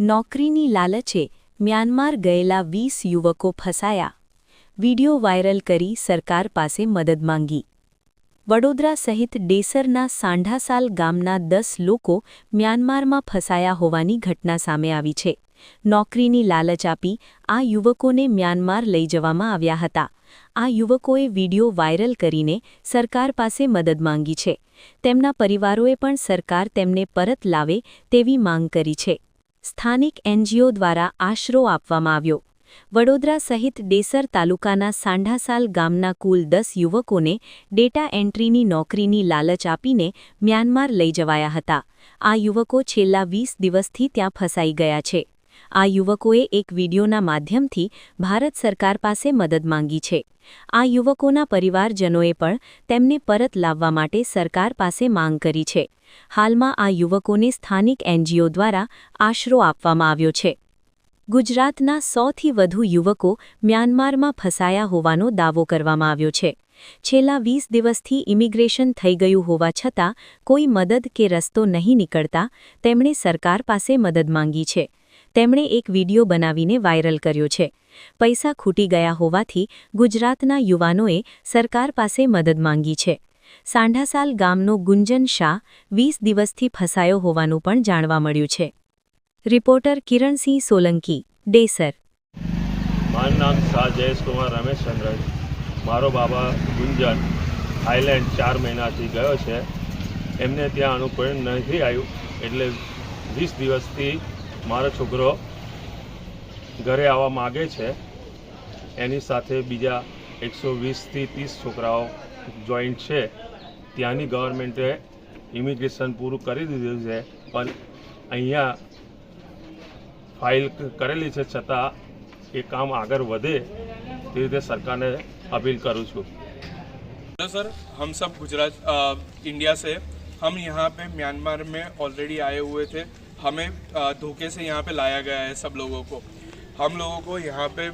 નોકરીની લાલચે મ્યાનમાર ગયેલા 20 યુવકો ફસાયા. વીડિયો વાયરલ કરી સરકાર પાસે મદદ માંગી. વડોદરા સહિત ડેસરના સાંઢાસાલ ગામના 10 લોકો મ્યાનમારમાં ફસાયા હોવાની ઘટના સામે આવી છે. નોકરીની લાલચ આપી આ યુવકોને મ્યાનમાર લઈ જવામાં આવ્યા હતા. આ યુવકોએ વીડિયો વાયરલ કરીને સરકાર પાસે મદદ માંગી છે. તેમના પરિવારોએ પણ સરકાર તેમને પરત લાવે તેવી માંગ કરી છે. સ્થાનિક એનજીઓ દ્વારા આશરો આપવામાં આવ્યો. વડોદરા સહિત ડેસર તાલુકાના સાંઢાસાલ ગામના કુલ 10 યુવકોને ડેટા એન્ટ્રીની નોકરીની લાલચ આપીને મ્યાનમાર લઈ જવાયા હતા. આ યુવકો છેલ્લા 20 દિવસથી ત્યાં ફસાઈ ગયા છે. આ યુવકોએ એક વીડિયોના માધ્યમથી ભારત સરકાર પાસે મદદ માંગી છે. આ યુવકોના પરિવારજનોએ પણ તેમને પરત લાવવા માટે સરકાર પાસે માંગ કરી છે. હાલમાં આ યુવકોને સ્થાનિક એનજીઓ દ્વારા આશરો આપવામાં આવ્યો છે. ગુજરાતના 100થી વધુ યુવકો મ્યાનમારમાં ફસાયા હોવાનો દાવો કરવામાં આવ્યો છે. છેલ્લા 20 દિવસથી ઇમિગ્રેશન થઈ ગયું હોવા છતાં કોઈ મદદ કે રસ્તો નહીં નીકળતા તેમણે સરકાર પાસે મદદ માંગી છે. તેમણે એક વીડિયો બનાવીને વાયરલ કર્યો છે. પૈસા ખૂટી ગયા હોવાથી ગુજરાતના યુવાનોએ સરકાર પાસે મદદ માંગી છે. સાંઢાસાલ ગામનો ગુંજન શાહ 20 દિવસથી ફસાયો હોવાનું પણ જાણવા મળ્યું છે. રિપોર્ટર કિરણસિંહ સોલંકી, ડેસર. મારું નામ શાહ જયેશકુમાર રમેશચંદ્ર. મારો બાબા ગુંજન થાઈલેન્ડ 4 મહિનાથી ગયો છે. એમને ત્યાં અનુકૂળ નથી આવ્યું એટલે 20 દિવસથી મારો છોકરો ઘરે આવવા માગે છે. એની સાથે બીજા 120થી 30 છોકરાઓ જોઈન્ટ છે. ત્યાંની ગવર્મેન્ટે ઇમિગ્રેશન પૂરું કરી દીધું છે, પણ અહીંયા ફાઇલ કરેલી છે છતાં એ કામ આગળ વધે તે રીતે સરકારને अपील करूँ छूँ. हेलो सर, हम सब गुजरात इंडिया से हम यहाँ पे म्यांमार में ऑलरेडी आए हुए थे. हमें धोखे से यहाँ पे लाया गया है सब लोगों को. हम लोगों को यहाँ पे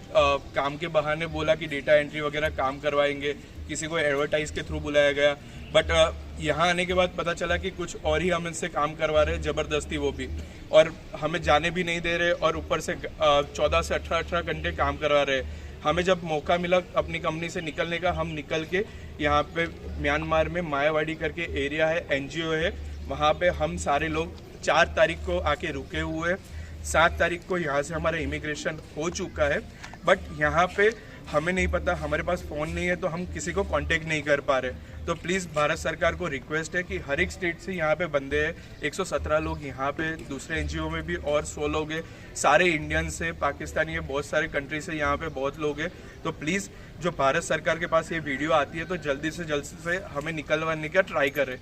काम के बहाने बोला कि डेटा एंट्री वगैरह काम करवाएंगे. किसी को एडवर्टाइज के थ्रू बुलाया गया, बट यहाँ आने के बाद पता चला कि कुछ और ही हम इनसे काम करवा रहे हैं, ज़बरदस्ती वो भी, और हमें जाने भी नहीं दे रहे और ऊपर से 14 से 18 घंटे काम करवा रहे हैं. हमें जब मौका मिला अपनी कंपनी से निकलने का, हम निकल के यहाँ पे म्यांमार में मायावाड़ी करके एरिया है, एनजीओ है, वहाँ पे हम सारे लोग 4 तारीख को आके रुके हुए हैं. 7 तारीख को यहाँ से हमारा इमिग्रेशन हो चुका है, बट यहाँ पे हमें नहीं पता, हमारे पास फ़ोन नहीं है तो हम किसी को कांटेक्ट नहीं कर पा रहे. तो प्लीज़ भारत सरकार को रिक्वेस्ट है कि हर एक स्टेट से यहाँ पे बंदे हैं. 117 लोग यहाँ पे, दूसरे एनजीओ में भी और 100 लोग हैं. सारे इंडियन से, पाकिस्तानी है, बहुत सारे कंट्री से यहाँ पे बहुत लोग हैं. तो प्लीज़ जो भारत सरकार के पास ये वीडियो आती है तो जल्दी से हमें निकलवाने का ट्राई करें.